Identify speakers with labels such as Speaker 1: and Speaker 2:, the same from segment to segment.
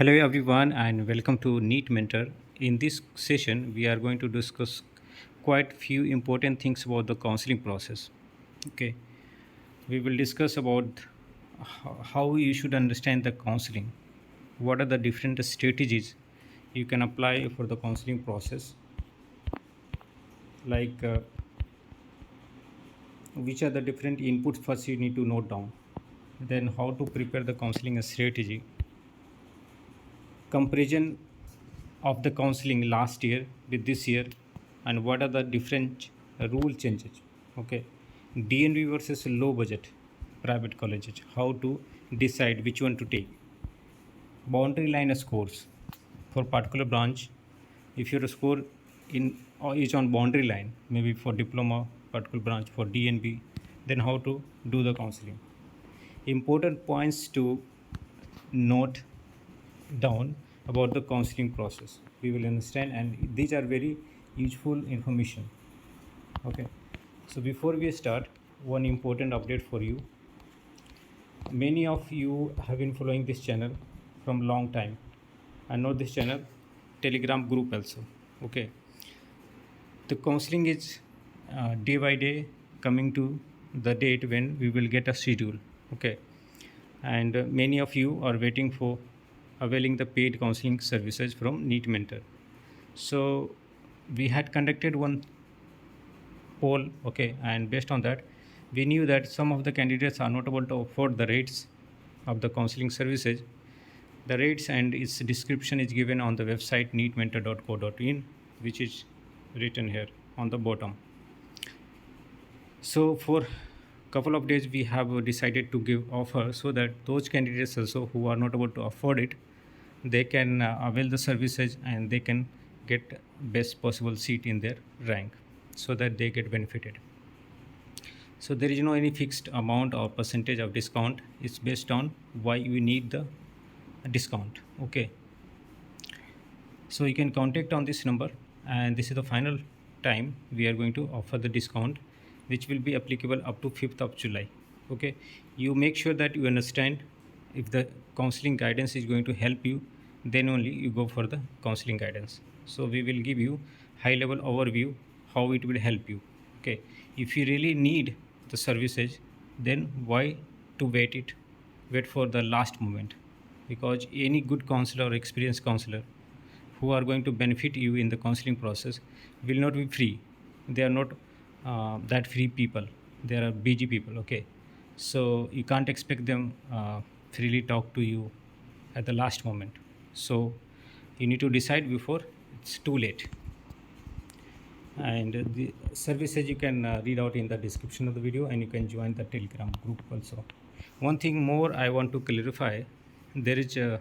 Speaker 1: Hello everyone and welcome to NEET Mentor. In this session, we are going to discuss quite few important things about the counseling process. Okay, we will discuss about how you should understand the counseling. What are the different strategies you can apply for the counseling process? Like which are the different inputs first you need to note down. Then how to prepare the counseling strategy. Comparison of the counseling last year with this year, and what are the different rule changes. Okay, DNB versus low budget private colleges, how to decide which one to take. Boundary line scores for particular branch. If your score in or is on boundary line, maybe for diploma particular branch for DNB, then how to do the counseling. Important points to note down about the counseling process we will understand, and these are very useful information. Okay, so before we start, one important update for you. Many of you have been following this channel from long time and know this channel telegram group also. Okay, the counseling is day by day coming to the date when we will get a schedule. Okay, and many of you are waiting for availing the paid counseling services from NEET Mentor. So we had conducted one poll, okay, and based on that, we knew that some of the candidates are not able to afford the rates of the counseling services. The rates and its description is given on the website neetmentor.co.in, which is written here on the bottom. So for couple of days we have decided to give offer so that those candidates also who are not able to afford it, they can avail the services and they can get best possible seat in their rank so that they get benefited. So there is no any fixed amount or percentage of discount. It's based on why you need the discount. Okay, so you can contact on this number, and this is the final time we are going to offer the discount, which will be applicable up to 5th of July. Okay, you make sure that you understand if the counseling guidance is going to help you, then only you go for the counseling guidance. So we will give you high level overview how it will help you. Okay, if you really need the services, then why to wait for the last moment, because any good counselor or experienced counselor who are going to benefit you in the counseling process will not be free. They are not that free people. They are busy people. Okay, so you can't expect them freely talk to you at the last moment. So you need to decide before it's too late. And the services you can read out in the description of the video, and you can join the telegram group also. One thing more I want to clarify, there is a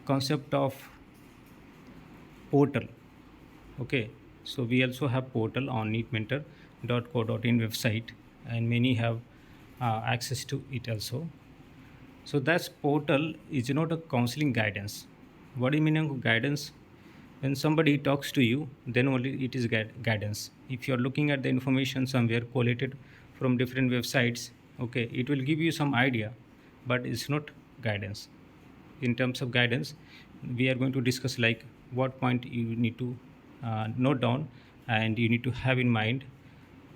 Speaker 1: concept of portal. Okay, so we also have portal on neetmentor.co.in website, and many have access to it also. So that portal is not a counseling guidance. What do you mean of guidance? When somebody talks to you, then only it is guidance. If you are looking at the information somewhere collated from different websites, okay, it will give you some idea, but it's not guidance. In terms of guidance, we are going to discuss like what point you need to note down and you need to have in mind.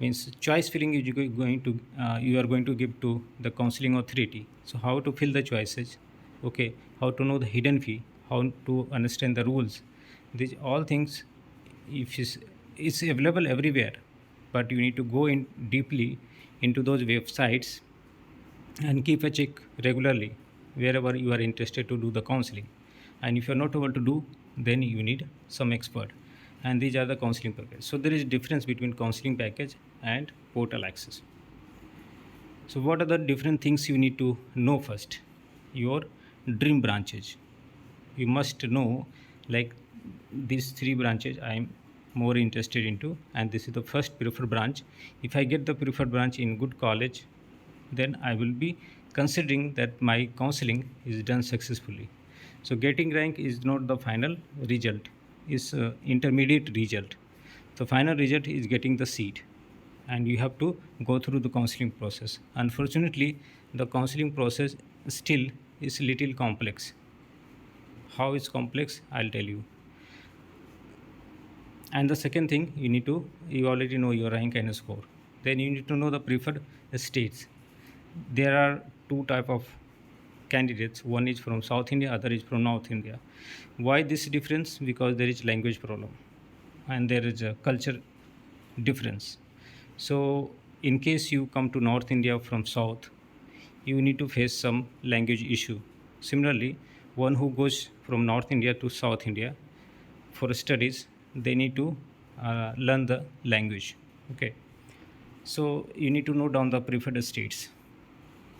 Speaker 1: Means choice filling is going to you are going to give to the counseling authority. So how to fill the choices, okay, how to know the hidden fee, how to understand the rules. These all things, if is available everywhere, but you need to go in deeply into those websites and keep a check regularly wherever you are interested to do the counseling. And if you are not able to do, then you need some expert, and these are the counseling packages. So there is difference between counseling package and portal access. So what are the different things you need to know? First, your dream branches. You must know like these three branches I am more interested into, and this is the first preferred branch. If I get the preferred branch in good college, then I will be considering that my counseling is done successfully. So getting rank is not the final result, is intermediate result. The final result is getting the seat, and you have to go through the counseling process. Unfortunately, the counseling process still is little complex. How it's complex, I'll tell you. And the second thing, you already know your rank and score. Then you need to know the preferred states. There are two type of candidates. One is from South India, other is from North India. Why this difference? Because there is language problem and there is a culture difference. So in case you come to North India from South, you need to face some language issue. Similarly, one who goes from North India to South India for studies, they need to learn the language. Okay, so you need to note down the preferred states.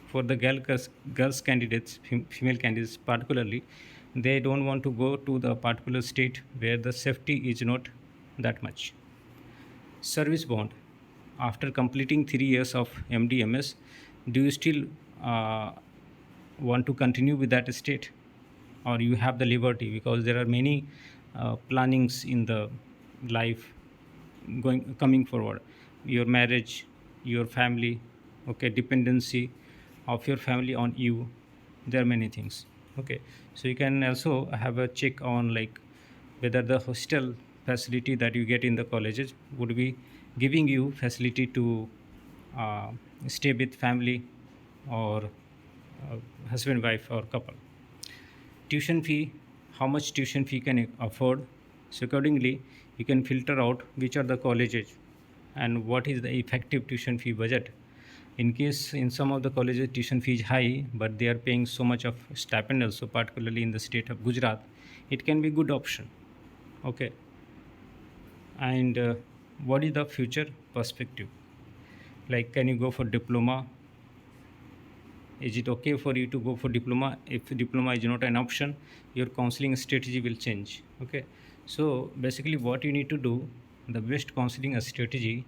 Speaker 1: For the girls candidates, female candidates particularly, they don't want to go to the particular state where the safety is not that much. Service bond. After completing 3 years of MDMS, do you still uh, want to continue with that state, or you have the liberty? Because there are many plannings in the life going coming forward. Your marriage, your family, okay, dependency of your family on you. There are many things. Okay, so you can also have a check on like whether the hostel facility that you get in the colleges would be giving you facility to uh, stay with family or husband wife or couple. Tuition fee, how much tuition fee can you afford? So accordingly you can filter out which are the colleges and what is the effective tuition fee budget. In case in some of the colleges tuition fee is high but they are paying so much of stipend also, particularly in the state of Gujarat, it can be good option. Okay, and what is the future perspective? Like, can you go for diploma? Is it okay for you to go for diploma? If diploma is not an option, your counseling strategy will change. Okay, so basically what you need to do, the best counseling strategy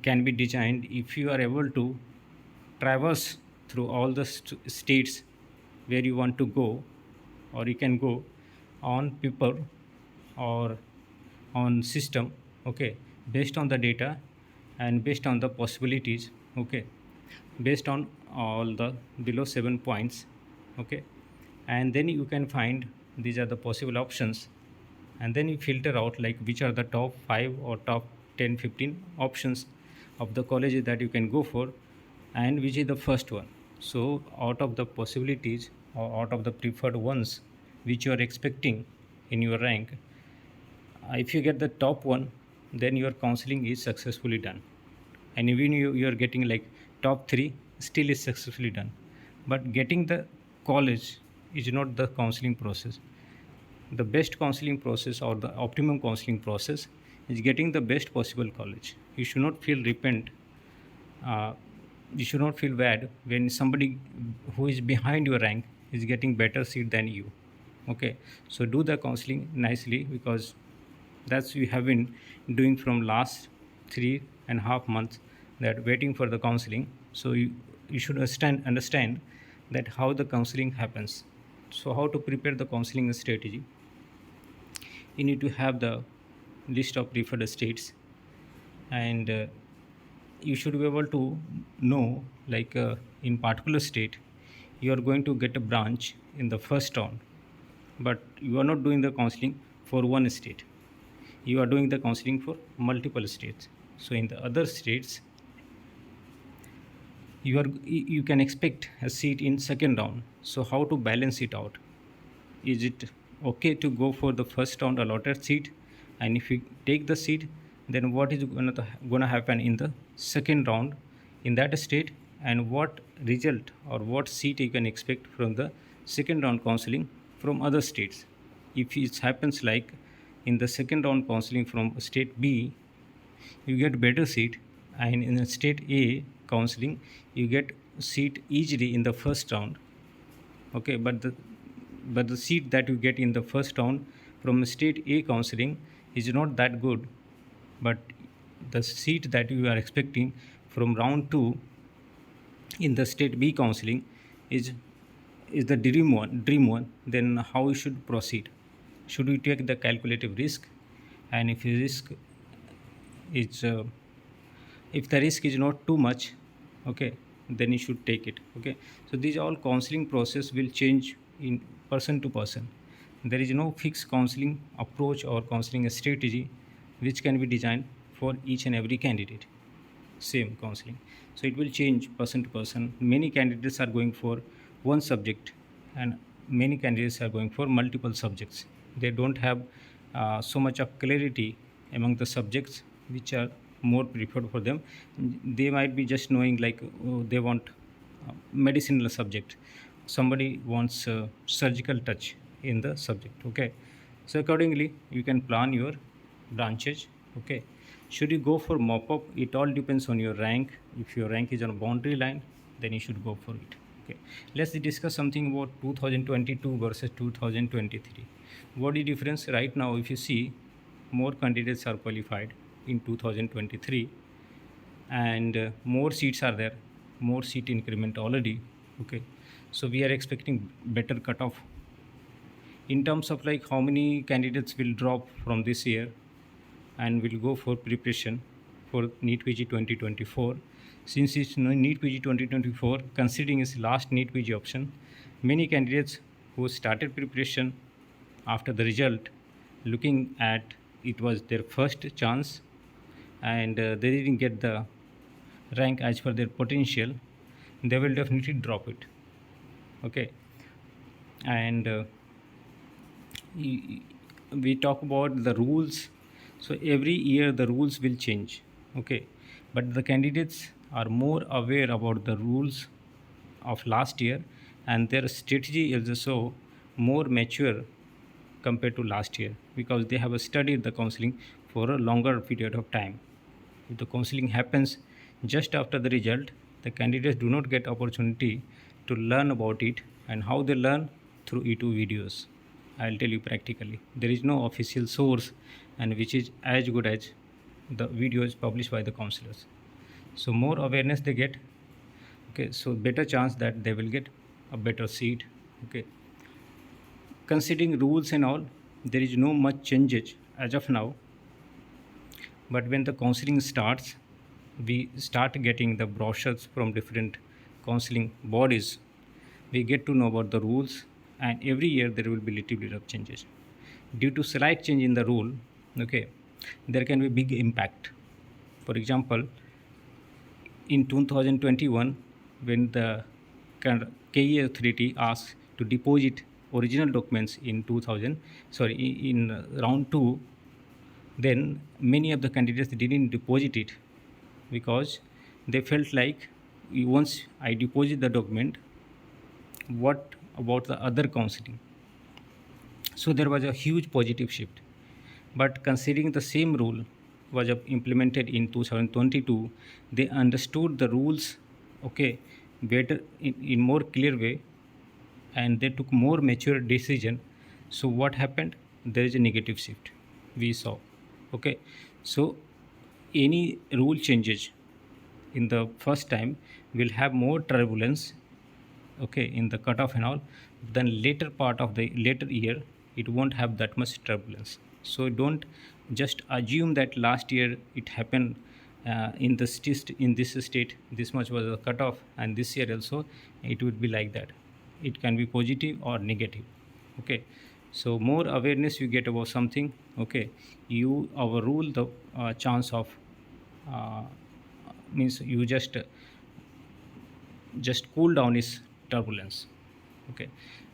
Speaker 1: can be designed if you are able to traverse through all the states where you want to go, or you can go on paper or on system. Okay, based on the data and based on the possibilities. Okay, based on all the below 7 points. Okay, and then you can find these are the possible options, and then you filter out like which are the top 5 or top 10, 15 options of the colleges that you can go for, and which is the first one. So out of the possibilities or out of the preferred ones which you are expecting in your rank, if you get the top one, then your counseling is successfully done. And even you are getting like top 3, still is successfully done. But getting the college is not the counseling process. The best counseling process or the optimum counseling process is getting the best possible college. You should not feel repent. uh, you should not feel bad when somebody who is behind your rank is getting better seat than you. Okay, so do the counseling nicely, because that's we have been doing from last 3.5 months, that waiting for the counseling. So you should understand that how the counseling happens. So how to prepare the counseling strategy? You need to have the list of preferred states, and you should be able to know like in particular state you are going to get a branch in the first round, but you are not doing the counseling for one state, you are doing the counseling for multiple states. So in the other states you can expect a seat in second round. So how to balance it out? Is it okay to go for the first round allotted seat, and if you take the seat, then what is going to happen in the second round in that state, and what result or what seat you can expect from the second round counseling from other states? If it happens like in the second round counseling from state B, you get better seat, and in the state A counseling you get seat easily in the first round. Okay, but the seat that you get in the first round from state A counseling is not that good, but the seat that you are expecting from round 2 in the state B counseling is the dream one. Then how you should proceed? Should we take the calculative risk? And is if the risk is not too much, okay, then you should take it. Okay, so these all counseling process will change in person to person. There is no fixed counseling approach or counseling strategy which can be designed for each and every candidate. Same counseling. So it will change person to person. Many candidates are going for one subject, and many candidates are going for multiple subjects. They don't have so much of clarity among the subjects which are more preferred for them. They might be just knowing like, oh, they want medicinal subject, somebody wants surgical touch in the subject. Okay, so accordingly you can plan your branches. Okay, should you go for mop up, it all depends on your rank. If your rank is on a boundary line, then you should go for it. Okay, let's discuss something about 2022 versus 2023. What is difference right now? If you see, more candidates are qualified in 2023, and more seats are there, more seat increment already. Okay, so we are expecting better cutoff in terms of like how many candidates will drop from this year and will go for preparation for NEET PG 2024. Since it's NEET PG 2024 considering its last NEET PG option, many candidates who started preparation after the result, looking at it was their first chance, and they didn't get the rank as per their potential, they will definitely drop it. Okay, and we talk about the rules. So every year the rules will change. Okay, but the candidates are more aware about the rules of last year, and their strategy is also more mature compared to last year because they have studied the counseling for a longer period of time. If the counseling happens just after the result, the candidates do not get opportunity to learn about it, and how they learn through YouTube videos. I'll tell you practically. There is no official source and which is as good as the videos published by the counselors. So more awareness they get, okay, so better chance that they will get a better seat. Okay. Considering rules and all, there is no much changes as of now, but when the counseling starts, we start getting the brochures from different counseling bodies. We get to know about the rules, and every year there will be little bit of changes due to slight change in the rule. Okay, there can be big impact. For example, in 2021, when the KE authority asked to deposit original documents in 2000, sorry, in round 2, then many of the candidates didn't deposit it because they felt like, once I deposit the document, what about the other counseling? So there was a huge positive shift. But considering the same rule was implemented in 2022, they understood the rules, okay, better in more clear way, and they took more mature decision. So what happened? There is a negative shift we saw. Okay, so any rule changes in the first time will have more turbulence, okay, in the cutoff and all. Then later part of the later year, it won't have that much turbulence. So don't just assume that last year it happened in in this state this much was the cutoff, and this year also it would be like that. It can be positive or negative. Okay, so more awareness you get about something, okay, you overrule the chance of uh, means you just cool down is turbulence. Okay,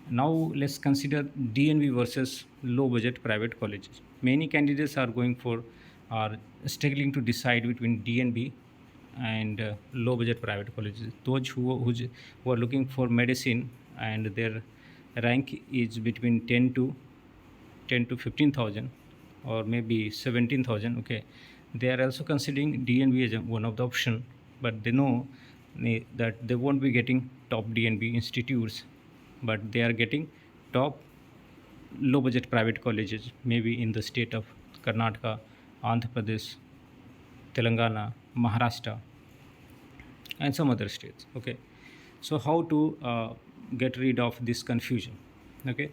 Speaker 1: now let's consider DNB versus low budget private colleges. Many candidates are going for are struggling to decide between DNB and low budget private colleges. Those who are looking for medicine and their rank is between 10 to 15,000 or maybe 17,000. Okay, they are also considering DNB as one of the option, but they know that they won't be getting top DNB institutes, but they are getting top low budget private colleges, maybe in the state of Karnataka, Andhra Pradesh, Telangana, Maharashtra, and some other states. Okay, so how to get rid of this confusion? Okay,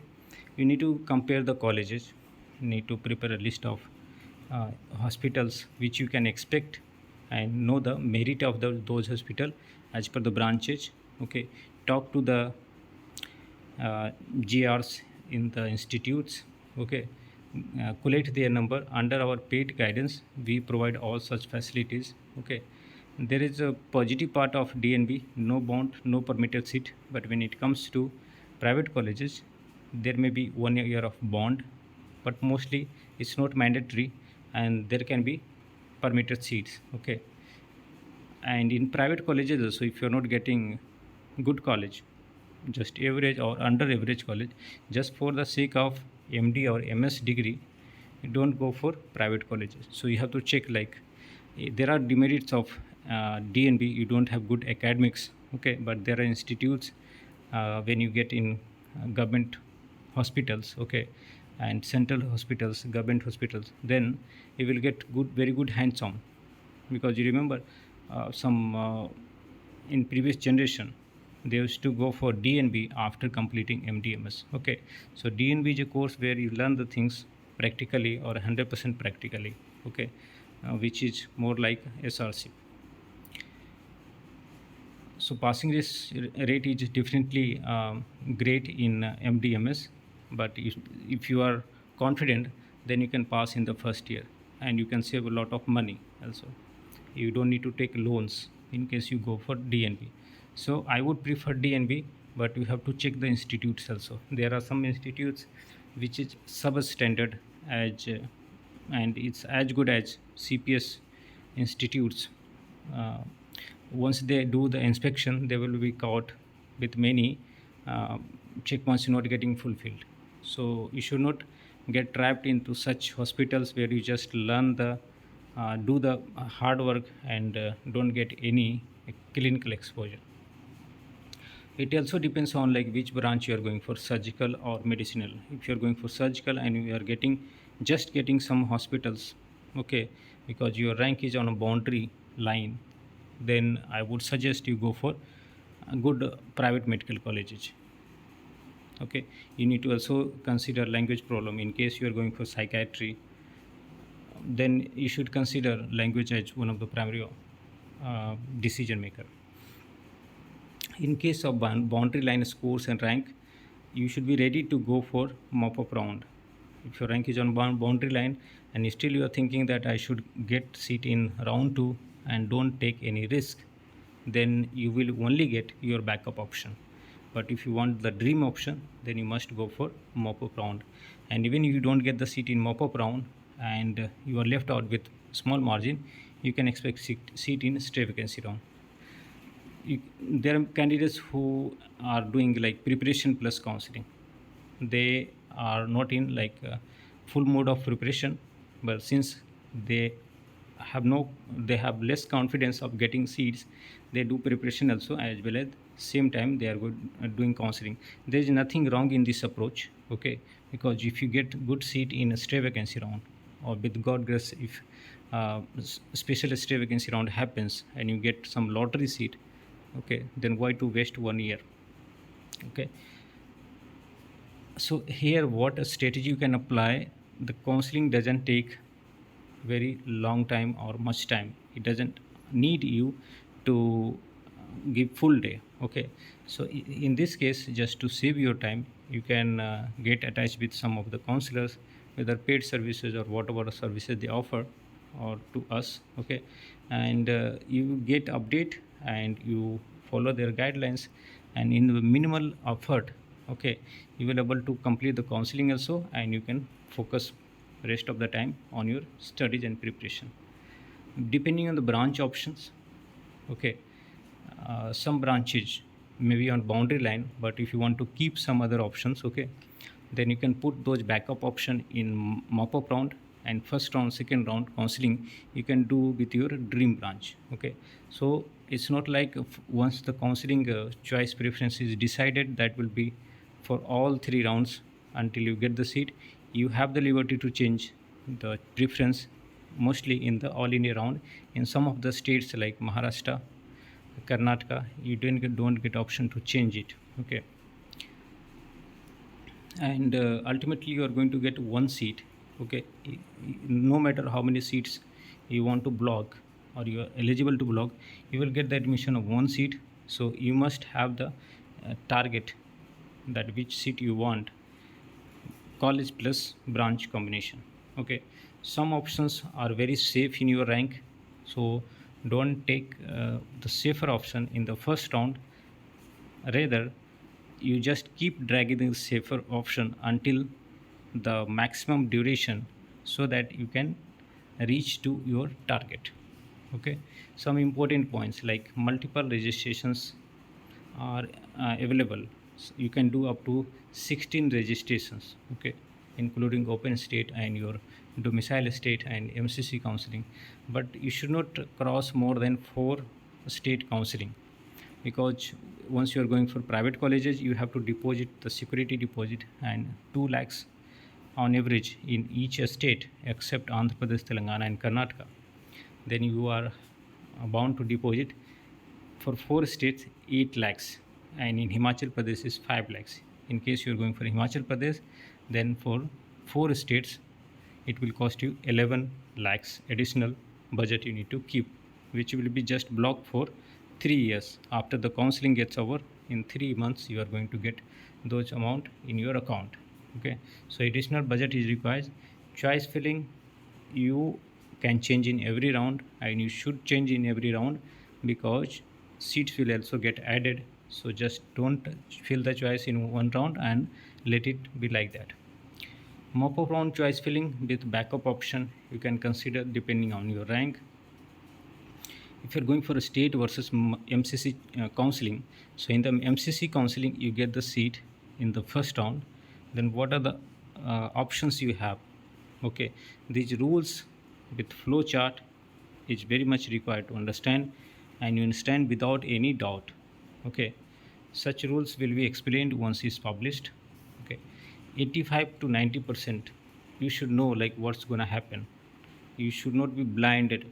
Speaker 1: you need to compare the colleges, you need to prepare a list of hospitals which you can expect, and know the merit of those hospital as per the branches. Okay, talk to the GRs in the institutes, okay, collect their number. Under our paid guidance, we provide all such facilities, okay. There is a positive part of DNB: no bond, no permitted seat. But when it comes to private colleges, there may be 1 year of bond, but mostly it's not mandatory, and there can be permitted seats, okay. And in private colleges also, if you're not getting good college, just average or under average college, just for the sake of MD or MS degree, you don't go for private colleges. So you have to check, like, there are demerits of DNB. You don't have good academics, okay, but there are institutes, when you get in government hospitals, okay, and central hospitals, government hospitals, then you will get good, very good hands on. Because you remember, some in previous generation, they used to go for DNB after completing MDMS, okay. So DNB is a course where you learn the things practically, or 100% practically, okay, which is more like SRC. So passing this rate is definitely great in MDMS. But if you are confident, then you can pass in the first year, and you can save a lot of money also. You don't need to take loans in case you go for DNB. So I would prefer DNB, but you have to check the institutes also. There are some institutes which is substandard, as and it's as good as CPS institutes. uh, Once they do the inspection, they will be caught with many uh, checkpoints not getting fulfilled. So you should not get trapped into such hospitals where you just learn the do the hard work, and don't get any clinical exposure. It also depends on, like, which branch you are going for, surgical or medicinal. If you are going for surgical and you are getting some hospitals, okay, because your rank is on a boundary line, then I would suggest you go for a good private medical colleges, okay. You need to also consider language problem. In case you are going for psychiatry, then you should consider language as one of the primary decision maker. In case of boundary line scores and rank, you should be ready to go for mop up round. If your rank is on boundary line, and still you are thinking that I should get seat in round 2 and don't take any risk, then you will only get your backup option. But if you want the dream option, then you must go for mop up round. And even if you don't get the seat in mop up round, and you are left out with small margin, you can expect seat in stray vacancy round. There are candidates who are doing like preparation plus counseling. They are not in like full mode of preparation, but since they they have less confidence of getting seats, they do preparation also, as well as same time they are doing counseling. There is nothing wrong in this approach, okay, because if you get good seat in a stray vacancy round, or with god grace, if special stray vacancy round happens and you get some lottery seat, okay, then why to waste 1 year, okay. So here, what a strategy you can apply: the counseling doesn't take very long time or much time. It doesn't need you to give full day, okay. So in this case, just to save your time, you can get attached with some of the counselors, whether paid services or whatever services they offer or to us, okay. And you get update, and you follow their guidelines, and in the minimal effort, okay, you will able to complete the counseling also, and you can focus rest of the time on your studies and preparation. Depending on the branch options, okay, some branches may be on boundary line, but if you want to keep some other options, okay, then you can put those backup option in mop up round, and first round, second round counseling you can do with your dream branch, okay. So it's not like once the counseling choice preference is decided, that will be for all 3 rounds until you get the seat. You have the liberty to change the preference, mostly in the all India round. In some of the states like Maharashtra, Karnataka, you don't get option to change it, okay. And ultimately you are going to get one seat, okay. No matter how many seats you want to block, or you are eligible to block, you will get the admission of one seat. So you must have the target, that which seat you want, college plus branch combination. Okay, some options are very safe in your rank, so don't take the safer option in the first round. Rather, you just keep dragging the safer option until the maximum duration so that you can reach to your target. Okay, some important points like multiple registrations are available. You can do up to 16 registrations, okay, including open state and your domicile state and MCC counseling. But you should not cross more than 4 state counseling, because once you are going for private colleges you have to deposit the security deposit and 2 lakhs on average in each state except Andhra Pradesh, Telangana and Karnataka. Then you are bound to deposit for 4 states 8 lakhs, and in Himachal Pradesh is 5 lakhs. In case you are going for Himachal Pradesh, then for 4 states it will cost you 11 lakhs additional budget you need to keep, which will be just blocked for 3 years. After the counseling gets over, in 3 months you are going to get those amount in your account. Okay, so additional budget is required. Choice filling, you can change in every round, and you should change in every round because seats will also get added. So just don't fill the choice in one round and let it be like that. Mop-up round choice filling with backup option you can consider depending on your rank. If you're going for a state versus MCC counseling, so in the MCC counseling you get the seat in the first round. Then what are the options you have? Okay, these rules with flow chart is very much required to understand, and you understand without any doubt. Okay, such rules will be explained once it's published. Okay, 85 to 90% you should know like what's going to happen. You should not be blinded,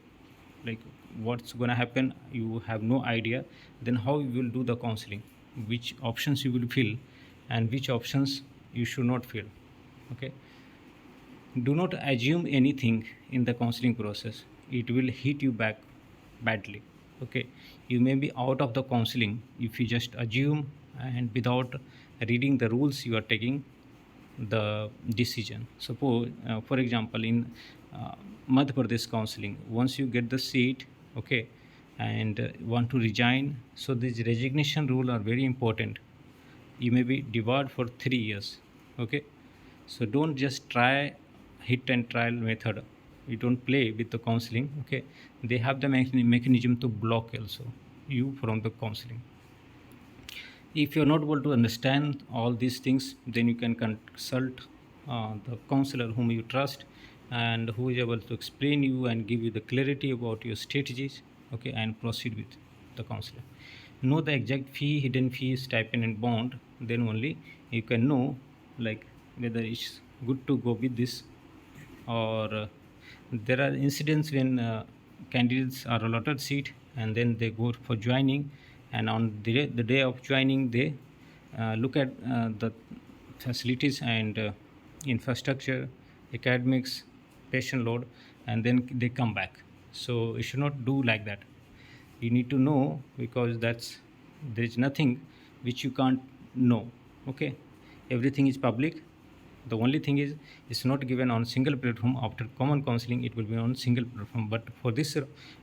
Speaker 1: like what's going to happen you have no idea. Then how you will do the counseling, which options you will fill and which options you should not fill. Okay, do not assume anything in the counseling process, it will hit you back badly. Okay, you may be out of the counseling if you just assume and without reading the rules you are taking the decision. Suppose, for example, in Madhya Pradesh counseling, once you get the seat, okay, and want to resign, so these resignation rule are very important. You may be debarred for 3 years. Okay, so don't just try hit and trial method. You don't play with the counseling. Okay, they have the mechanism to block also you from the counseling. If you're not able to understand all these things, then you can consult the counselor whom you trust and who is able to explain you and give you the clarity about your strategies. Okay, and proceed with the counselor. Know the exact fee, hidden fees, stipend and bond. Then only you can know like whether it's good to go with this, or there are incidents when candidates are allotted seat and then they go for joining, and on the day of joining they look at the facilities and infrastructure, academics, patient load, and then they come back. So you should not do like that. You need to know, because that's there is nothing which you can't know. Okay, everything is public. The only thing is it's not given on single platform. After common counseling it will be on single platform, but for this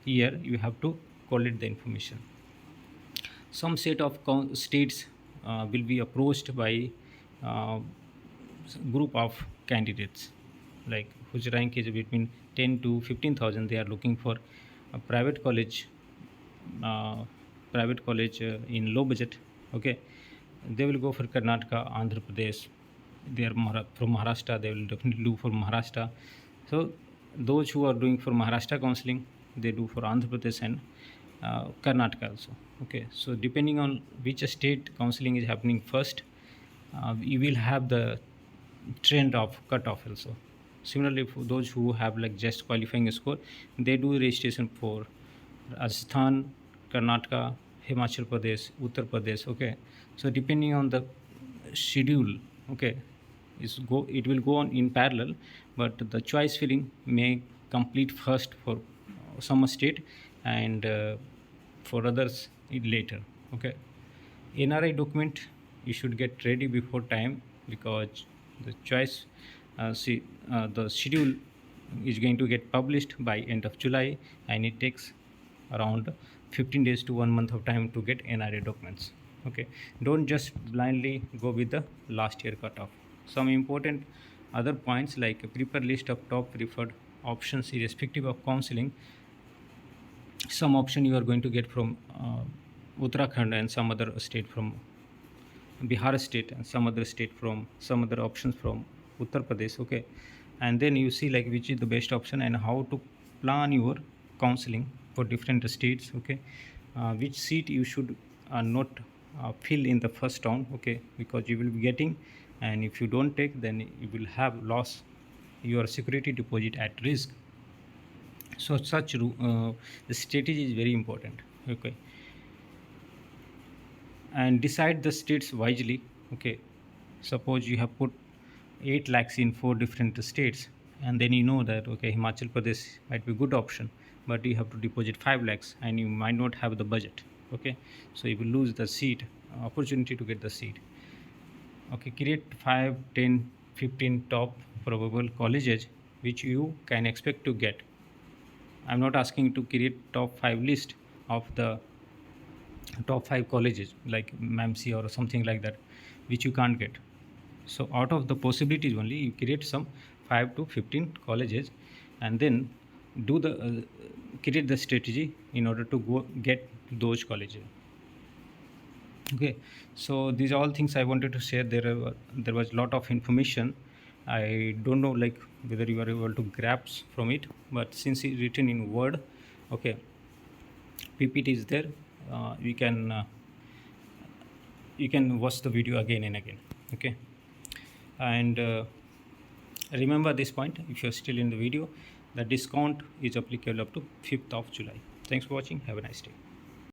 Speaker 1: year you have to collect the information. Some set of states will be approached by uh, group of candidates like whose rank is between 10 to 15,000. They are looking for a uh, private college in low budget. Okay, they will go for Karnataka, Andhra Pradesh. They are from Maharashtra, they will definitely do for Maharashtra. So those who are doing for Maharashtra counseling, they do for Andhra Pradesh and Karnataka also. Okay, so depending on which state counseling is happening first, you will have the trend of cutoff also. Similarly, for those who have like just qualifying score, they do registration for Rajasthan, Karnataka, Himachal Pradesh, Uttar Pradesh. Okay, so depending on the schedule, okay, it will go on in parallel, but the choice filling may complete first for some state and for others later. Okay, NRI document you should get ready before time, because The choice, see, the schedule is going to get published by end of July, and it takes around 15 days to 1 month of time to get NRA documents. Okay, don't just blindly go with the last year cutoff. Some important other points, like prepare list of top preferred options irrespective of counseling. Some option you are going to get from Uttarakhand, and some other state from Bihar state, and some other state from some other options from Uttar Pradesh. Okay, and then you see like which is the best option and how to plan your counseling for different states. Okay, which seat you should not fill in the first round. Okay, because you will be getting, and if you don't take, then you will have lost your security deposit at risk. So such the strategy is very important. Okay, and decide the states wisely. Okay, suppose you have put 8 lakhs in 4 different states, and then you know that okay, Himachal Pradesh might be a good option, but you have to deposit 5 lakhs and you might not have the budget. Okay, so you will lose the seat, opportunity to get the seat. Okay, create 5, 10, 15 top probable colleges which you can expect to get. I'm not asking to create top 5 list of the top 5 colleges like MAMC or something like that, which you can't get. So out of the possibilities only you create some 5 to 15 colleges, and then do the create the strategy in order to go get those colleges. Okay, so these are all things I wanted to share. There was a lot of information. I don't know like whether you are able to grasp from it, but since it's written in Word, okay, PPT is there. You can watch the video again and again. Okay, and remember this point, if you're still in the video, the discount is applicable up to 5th of July. Thanks for watching. Have a nice day.